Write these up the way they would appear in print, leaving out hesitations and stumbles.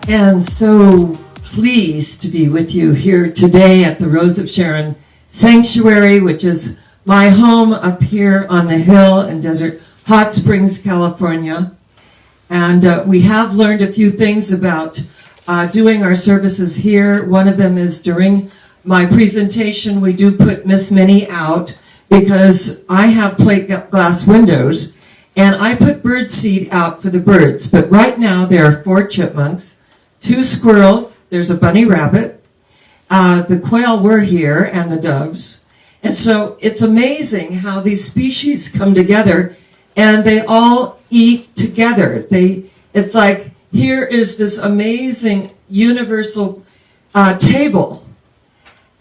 And so pleased to be with you here today at the Rose of Sharron Sanctuary, which is my home up here on the hill in Desert Hot Springs, California. And we have learned a few things about doing our services here. One of them is during my presentation, we do put Miss Minnie out because I have plate glass windows and I put bird seed out for the birds. But right now there are 4 chipmunks, 2 squirrels, there's a bunny rabbit, the quail were here, and the doves. And so it's amazing how these species come together and they all eat together. It's like, here is this amazing universal table,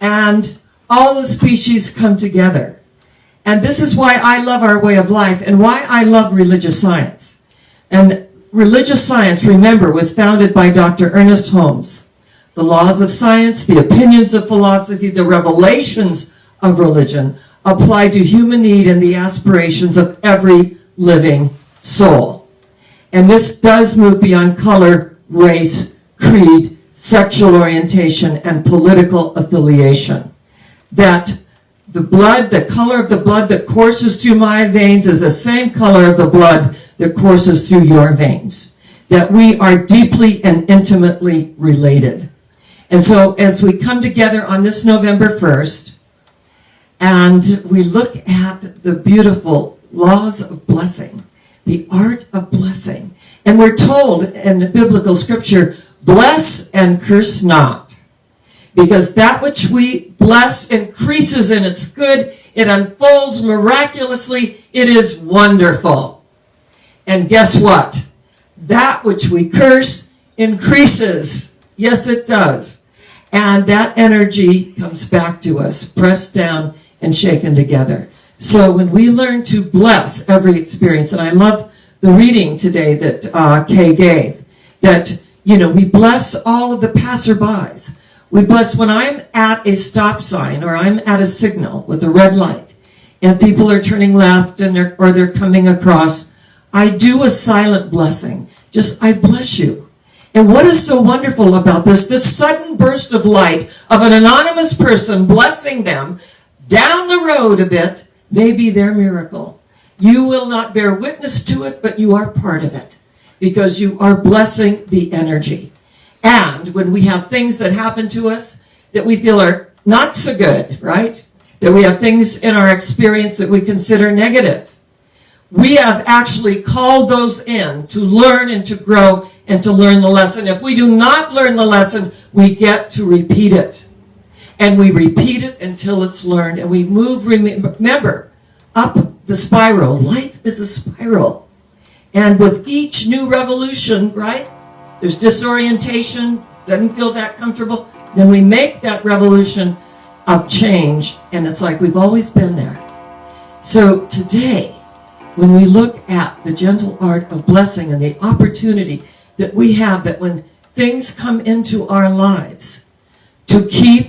and all the species come together. And this is why I love our way of life and why I love religious science. And religious science, remember, was founded by Dr. Ernest Holmes. The laws of science, the opinions of philosophy, the revelations of religion apply to human need and the aspirations of every living soul. And this does move beyond color, race, creed, sexual orientation, and political affiliation. That the blood, the color of the blood that courses through my veins is the same color of the blood that courses through your veins. That we are deeply and intimately related. And so as we come together on this November 1st, and we look at the beautiful laws of blessing, the art of blessing, and we're told in the biblical scripture, bless and curse not. Because that which we bless increases in its good, it unfolds miraculously, it is wonderful. And guess what? That which we curse increases. Yes, it does. And that energy comes back to us, pressed down and shaken together. So when we learn to bless every experience, and I love the reading today that Kay gave, that, you know, we bless all of the passerbys. We bless when I'm at a stop sign or I'm at a signal with a red light and people are turning left and they're coming across. I do a silent blessing. Just, I bless you. And what is so wonderful about this sudden burst of light of an anonymous person blessing them down the road a bit may be their miracle. You will not bear witness to it, but you are part of it because you are blessing the energy. And when we have things that happen to us that we feel are not so good, right? That we have things in our experience that we consider negative. We have actually called those in to learn and to grow and to learn the lesson. If we do not learn the lesson, we get to repeat it. And we repeat it until it's learned. And we move, remember, up the spiral. Life is a spiral. And with each new revolution, right? There's disorientation, doesn't feel that comfortable. Then we make that revolution of change, and it's like we've always been there. So today, when we look at the gentle art of blessing and the opportunity that we have, that when things come into our lives, to keep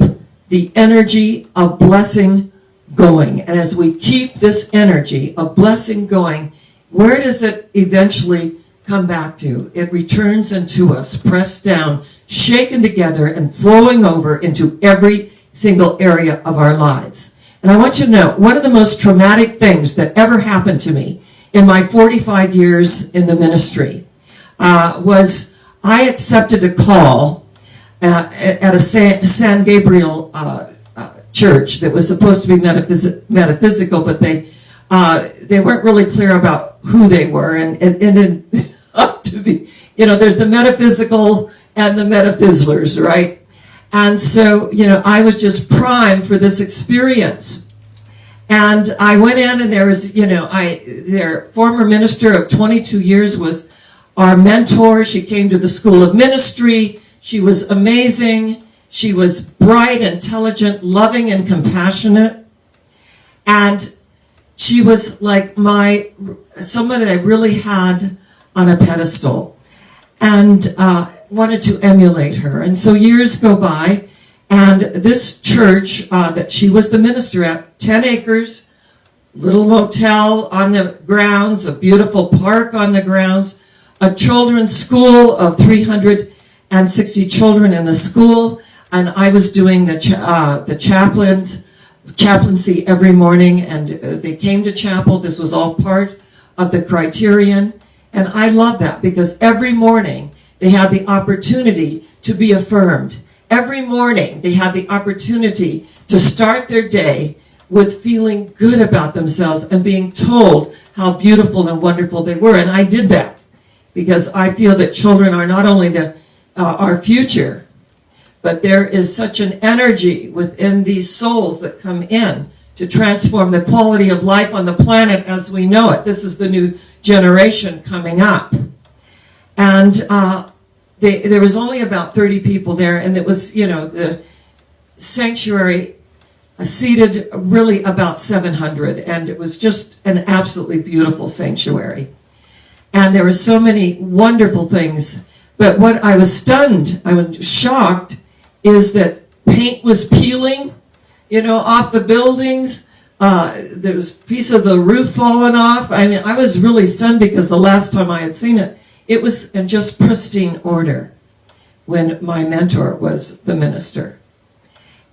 the energy of blessing going. And as we keep this energy of blessing going, where does it eventually come back to? It returns into us, pressed down, shaken together, and flowing over into every single area of our lives. And I want you to know, one of the most traumatic things that ever happened to me in my 45 years in the ministry was I accepted a call at a San Gabriel church that was supposed to be metaphysical, but they weren't really clear about who they were, and it ended up to be, you know, there's the metaphysical and the metaphysicals, right? And so, you know, I was just primed for this experience. And I went in, and there was, you know, their former minister of 22 years was our mentor. She came to the School of Ministry. She was amazing. She was bright, intelligent, loving, and compassionate. And she was like someone that I really had on a pedestal, and wanted to emulate her. And so years go by, and this church that she was the minister at, 10 acres, little motel on the grounds, a beautiful park on the grounds, a children's school of 300 and 60 children in the school. And I was doing the chaplaincy every morning, and they came to chapel. This was all part of the criterion. And I love that because every morning they had the opportunity to be affirmed. Every morning they had the opportunity to start their day with feeling good about themselves and being told how beautiful and wonderful they were. And I did that because I feel that children are not only our future, but there is such an energy within these souls that come in to transform the quality of life on the planet as we know it. This is the new generation coming up. And there was only about 30 people there, and it was, the sanctuary seated really about 700, and it was just an absolutely beautiful sanctuary. And there were so many wonderful things. But what I was stunned, I was shocked, is that paint was peeling, off the buildings. There was pieces of the roof falling off. I mean, I was really stunned because the last time I had seen it, it was in just pristine order when my mentor was the minister.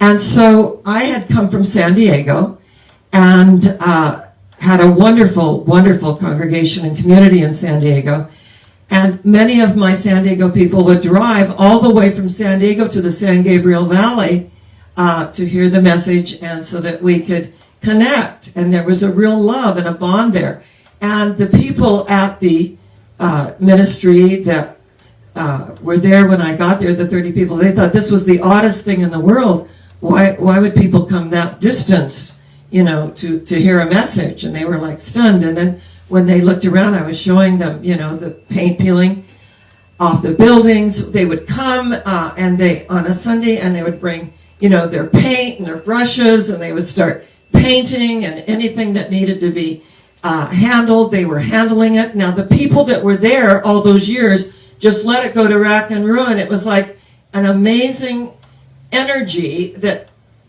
And so I had come from San Diego and had a wonderful, wonderful congregation and community in San Diego. And many of my San Diego people would drive all the way from San Diego to the San Gabriel Valley to hear the message, and so that we could connect. And there was a real love and a bond there. And the people at the ministry that were there when I got there, the 30 people, they thought this was the oddest thing in the world. Why would people come that distance, to hear a message? And they were like stunned. And then when they looked around, I was showing them, the paint peeling off the buildings. They would come and on a Sunday, and they would bring, their paint and their brushes, and they would start painting, and anything that needed to be handled, they were handling it. Now, the people that were there all those years just let it go to rack and ruin. It was like an amazing energy that,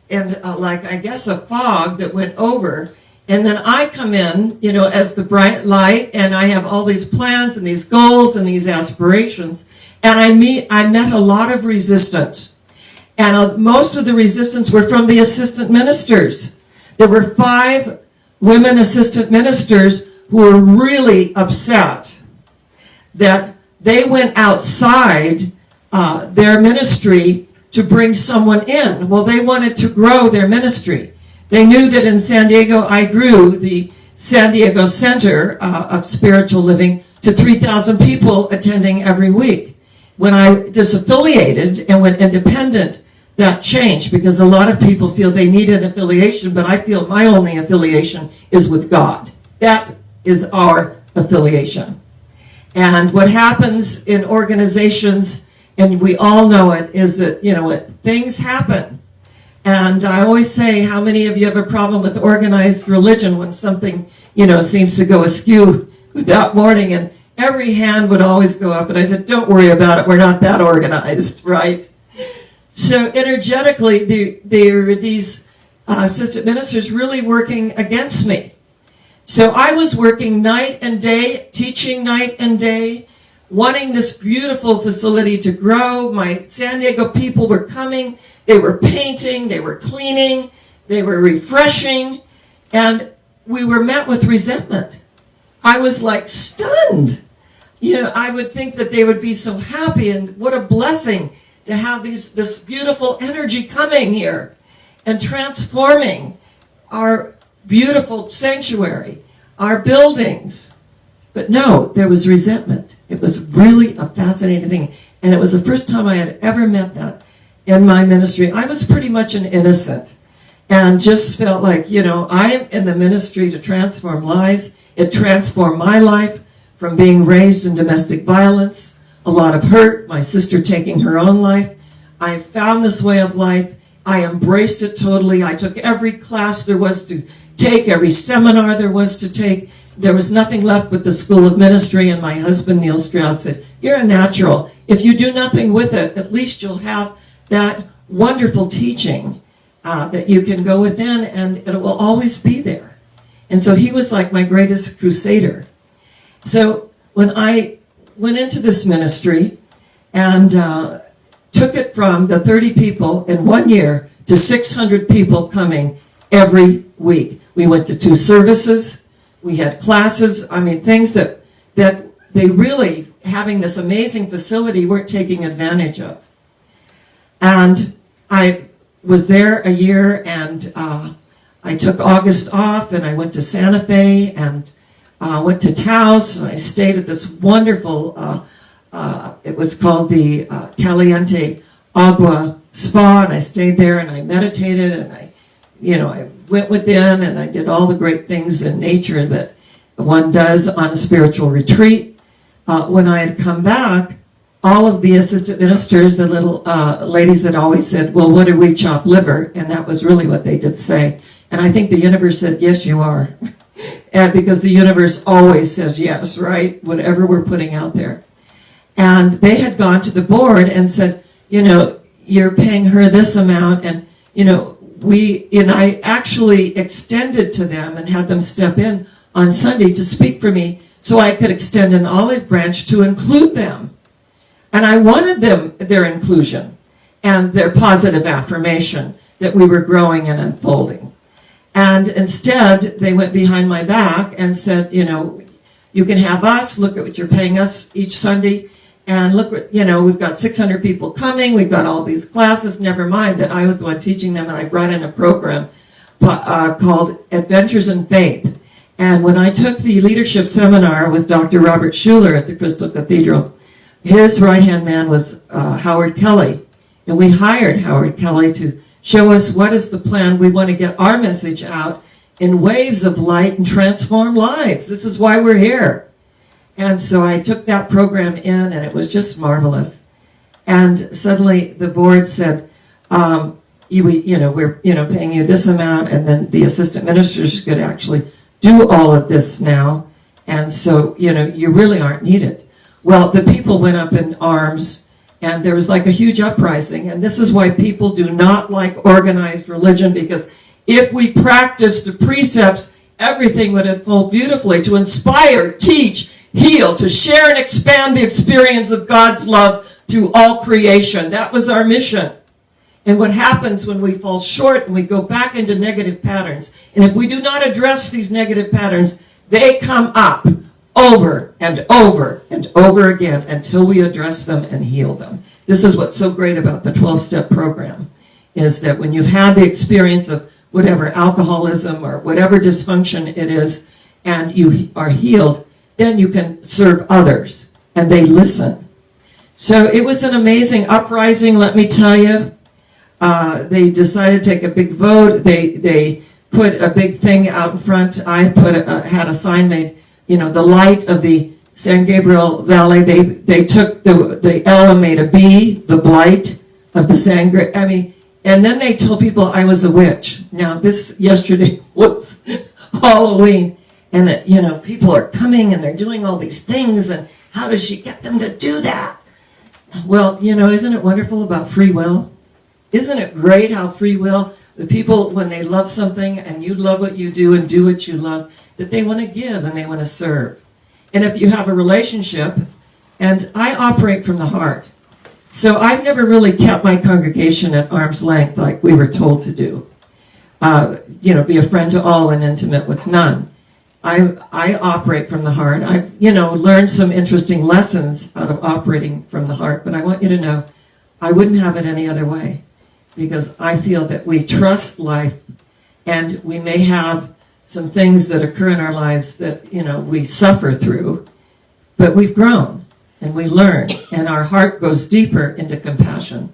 and like, I guess, a fog that went over. And then I come in, as the bright light, and I have all these plans and these goals and these aspirations. And I met a lot of resistance. And most of the resistance were from the assistant ministers. There were 5 women assistant ministers who were really upset that they went outside their ministry to bring someone in. Well, they wanted to grow their ministry. They knew that in San Diego, I grew the San Diego Center of Spiritual Living to 3,000 people attending every week. When I disaffiliated and went independent, that changed, because a lot of people feel they need an affiliation, but I feel my only affiliation is with God. That is our affiliation. And what happens in organizations, and we all know it, is that, things happen. And I always say, how many of you have a problem with organized religion when something, seems to go askew that morning? And every hand would always go up. And I said, don't worry about it. We're not that organized, right? So energetically, there were these assistant ministers really working against me. So I was working night and day, teaching night and day, wanting this beautiful facility to grow. My San Diego people were coming. They were painting, they were cleaning, they were refreshing, and we were met with resentment. I was like stunned. I would think that they would be so happy, and what a blessing to have this beautiful energy coming here and transforming our beautiful sanctuary, our buildings. But no, there was resentment. It was really a fascinating thing, and it was the first time I had ever met that in my ministry. I was pretty much an innocent and just felt like, I am in the ministry to transform lives. It transformed my life from being raised in domestic violence, a lot of hurt, my sister taking her own life. I found this way of life. I embraced it totally. I took every class there was to take, every seminar there was to take. There was nothing left but the School of Ministry, and my husband, Neil Stroud, said, you're a natural. If you do nothing with it, at least you'll have that wonderful teaching that you can go within, and it will always be there. And so he was like my greatest crusader. So when I went into this ministry, and took it from the 30 people in 1 year to 600 people coming every week. We went to 2 services. We had classes. I mean, things that they really, having this amazing facility, weren't taking advantage of. And I was there a year, and I took August off, and I went to Santa Fe, and went to Taos, and I stayed at this wonderful, it was called the Caliente Agua Spa, and I stayed there, and I meditated, and I went within, and I did all the great things in nature that one does on a spiritual retreat. When I had come back, all of the assistant ministers, the little ladies that always said, well, what did we chop liver? And that was really what they did say. And I think the universe said, yes, you are. And because the universe always says yes, right? Whatever we're putting out there. And they had gone to the board and said, you're paying her this amount, and, I actually extended to them and had them step in on Sunday to speak for me so I could extend an olive branch to include them. And I wanted their inclusion and their positive affirmation that we were growing and unfolding. And instead, they went behind my back and said, you can have us, look at what you're paying us each Sunday, and look what, we've got 600 people coming, we've got all these classes, never mind that I was the one teaching them, and I brought in a program called Adventures in Faith. And when I took the leadership seminar with Dr. Robert Schuller at the Crystal Cathedral, his right-hand man was Howard Kelly. And we hired Howard Kelly to show us what is the plan. We want to get our message out in waves of light and transform lives. This is why we're here. And so I took that program in, and it was just marvelous. And suddenly the board said, we're paying you this amount, and then the assistant ministers could actually do all of this now. And so, you really aren't needed. Well, the people went up in arms, and there was like a huge uprising. And this is why people do not like organized religion, because if we practiced the precepts, everything would unfold beautifully to inspire, teach, heal, to share and expand the experience of God's love through all creation. That was our mission. And what happens when we fall short and we go back into negative patterns, and if we do not address these negative patterns, they come up over and over and over again until we address them and heal them. This is what's so great about the 12-step program, is that when you've had the experience of whatever alcoholism or whatever dysfunction it is, and you are healed, then you can serve others, and they listen. So it was an amazing uprising, let me tell you. They decided to take a big vote. They put a big thing out in front. I had a sign made, the light of the San Gabriel Valley. They took the L and made a B, the blight of the San Gabriel. And then they told people I was a witch. Now, yesterday was Halloween, and that, people are coming and they're doing all these things, and how does she get them to do that? Well, isn't it wonderful about free will? Isn't it great how free will, the people, when they love something and you love what you do and do what you love, that they want to give and they want to serve. And if you have a relationship, and I operate from the heart, so I've never really kept my congregation at arm's length like we were told to do. Be a friend to all and intimate with none. I operate from the heart. I've, learned some interesting lessons out of operating from the heart, but I want you to know I wouldn't have it any other way, because I feel that we trust life, and we may have some things that occur in our lives that, we suffer through, but we've grown and we learn, and our heart goes deeper into compassion.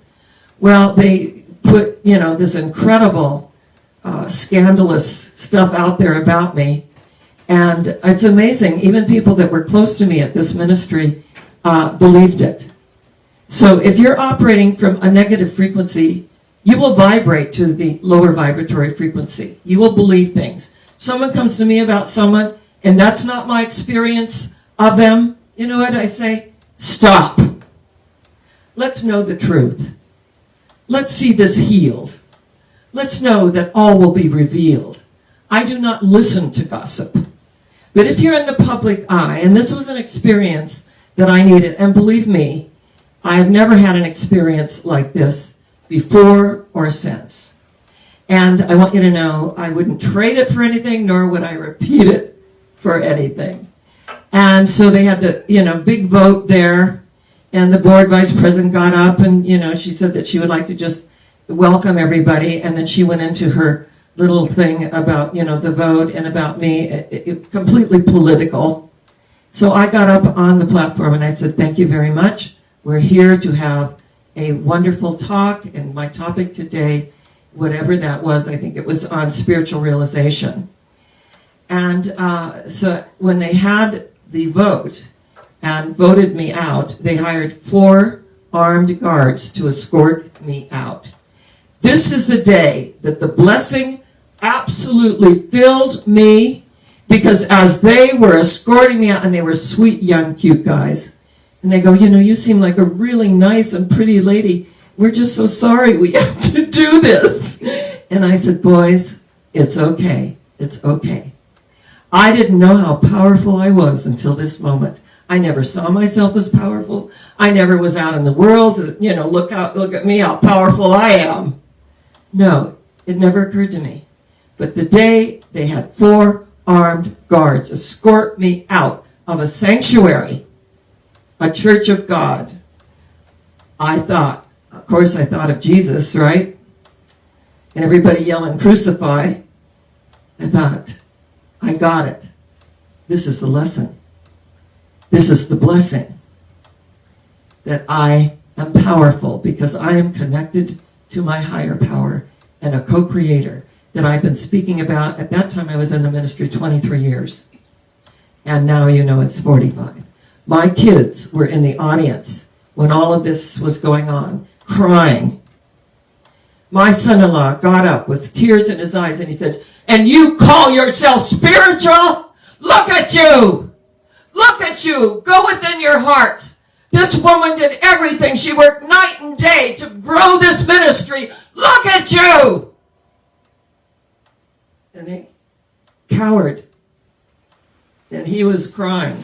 Well, they put, this incredible, scandalous stuff out there about me. And it's amazing, even people that were close to me at this ministry believed it. So if you're operating from a negative frequency, you will vibrate to the lower vibratory frequency. You will believe things. Someone comes to me about someone, and that's not my experience of them. You know what I say? Stop. Let's know the truth. Let's see this healed. Let's know that all will be revealed. I do not listen to gossip. But if you're in the public eye, and this was an experience that I needed, and believe me, I have never had an experience like this before or since. And I want you to know I wouldn't trade it for anything, nor would I repeat it for anything. And so they had the, big vote there, and the board vice president got up and, she said that she would like to just welcome everybody, and then she went into her little thing about, the vote and about me, completely political. So I got up on the platform and I said, thank you very much. We're here to have a wonderful talk, and my topic today, whatever that was, I think it was on spiritual realization. And so when they had the vote and voted me out, they hired 4 armed guards to escort me out. This is the day that the blessing absolutely filled me, because as they were escorting me out, and they were sweet, young, cute guys, and they go, you seem like a really nice and pretty lady. We're just so sorry we have to do this. And I said, boys, it's okay. It's okay. I didn't know how powerful I was until this moment. I never saw myself as powerful. I never was out in the world, look at me, how powerful I am. No, it never occurred to me. But the day they had 4 armed guards escort me out of a sanctuary, a church of God, I thought, of course I thought of Jesus, right? And everybody yelling, crucify. I thought, I got it. This is the lesson. This is the blessing. That I am powerful because I am connected to my higher power and a co-creator that I've been speaking about. At that time I was in the ministry 23 years. And now it's 45. My kids were in the audience when all of this was going on, crying. My son-in-law got up with tears in his eyes and he said, and you call yourself spiritual? Look at you! Look at you! Go within your hearts. This woman did everything. She worked night and day to grow this ministry. Look at you! And they cowered. And he was crying,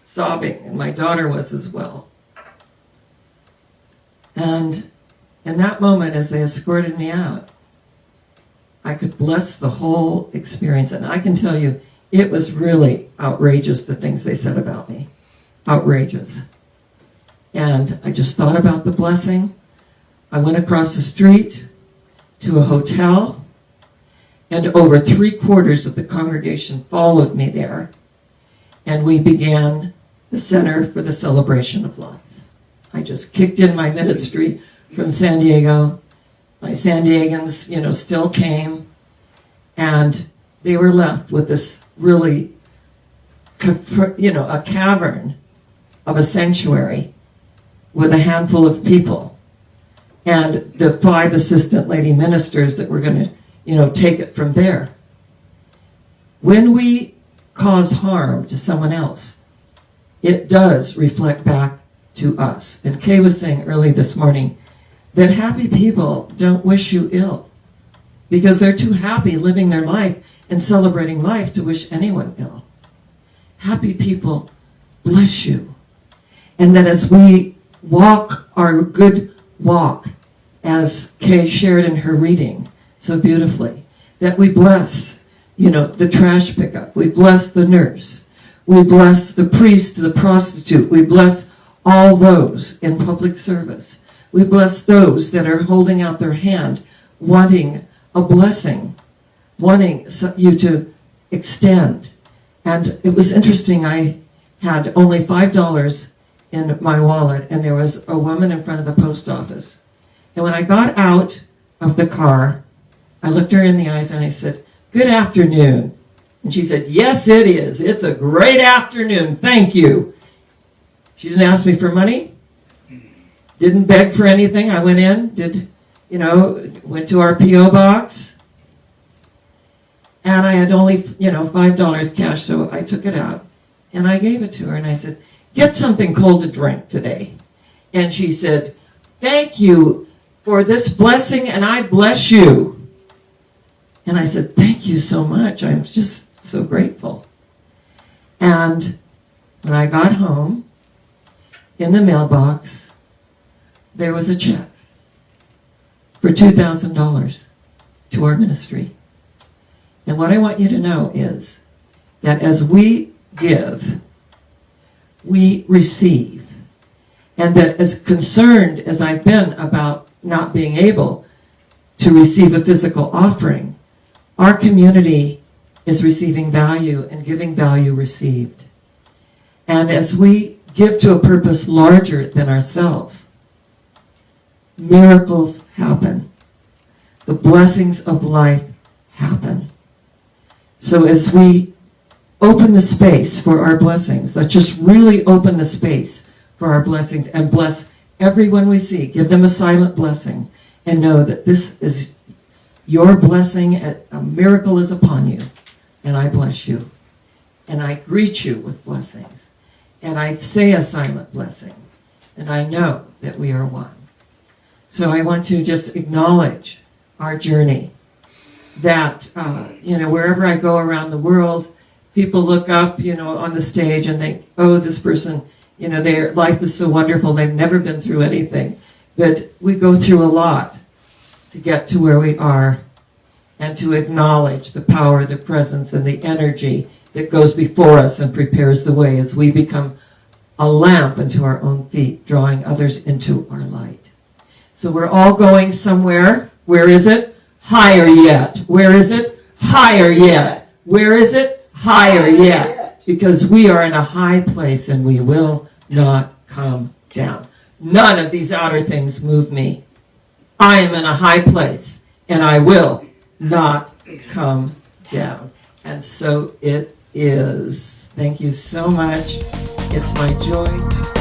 sobbing, and my daughter was as well. And in that moment, as they escorted me out, I could bless the whole experience. And I can tell you, it was really outrageous, the things they said about me. Outrageous. And I just thought about the blessing. I went across the street to a hotel, and over 3/4 of the congregation followed me there. And we began the Center for the Celebration of Life. I just kicked in my ministry from San Diego. My San Diegans, still came. And they were left with this really, a cavern of a sanctuary with a handful of people. And the 5 assistant lady ministers that were going to, take it from there. When we cause harm to someone else, it does reflect back to us. And Kay was saying early this morning that happy people don't wish you ill because they're too happy living their life and celebrating life to wish anyone ill. Happy people bless you. And that as we walk our good walk, as Kay shared in her reading so beautifully, that we bless the trash pickup. We bless the nurse. We bless the priest, the prostitute. We bless all those in public service. We bless those that are holding out their hand, wanting a blessing, wanting you to extend. And it was interesting. I had only $5 in my wallet, and there was a woman in front of the post office. And when I got out of the car, I looked her in the eyes and I said, "Good afternoon." And she said, "Yes, it is. It's a great afternoon. Thank you." She didn't ask me for money. Didn't beg for anything. I went in, went to our P.O. box. And I had only, $5 cash, so I took it out. And I gave it to her and I said, "Get something cold to drink today." And she said, "Thank you for this blessing, and I bless you." And I said, "Thank you so much. I'm just so grateful." And when I got home, in the mailbox, there was a check for $2,000 to our ministry. And what I want you to know is that as we give, we receive. And that as concerned as I've been about not being able to receive a physical offering, our community is receiving value and giving value received. And as we give to a purpose larger than ourselves, miracles happen. The blessings of life happen. So as we open the space for our blessings, let's just really open the space for our blessings and bless everyone we see. Give them a silent blessing and know that this is your blessing. A miracle is upon you. And I bless you. And I greet you with blessings. And I say a silent blessing. And I know that we are one. So I want to just acknowledge our journey. That, wherever I go around the world, people look up, on the stage and think, oh, this person, their life is so wonderful. They've never been through anything. But we go through a lot to get to where we are and to acknowledge the power, the presence, and the energy that goes before us and prepares the way as we become a lamp unto our own feet, drawing others into our light. So we're all going somewhere. Where is it? Higher yet. Where is it? Higher yet. Where is it? Higher yet. Because we are in a high place and we will not come down. None of these outer things move me. I am in a high place and I will not come down. And so it is. Thank you so much. It's my joy.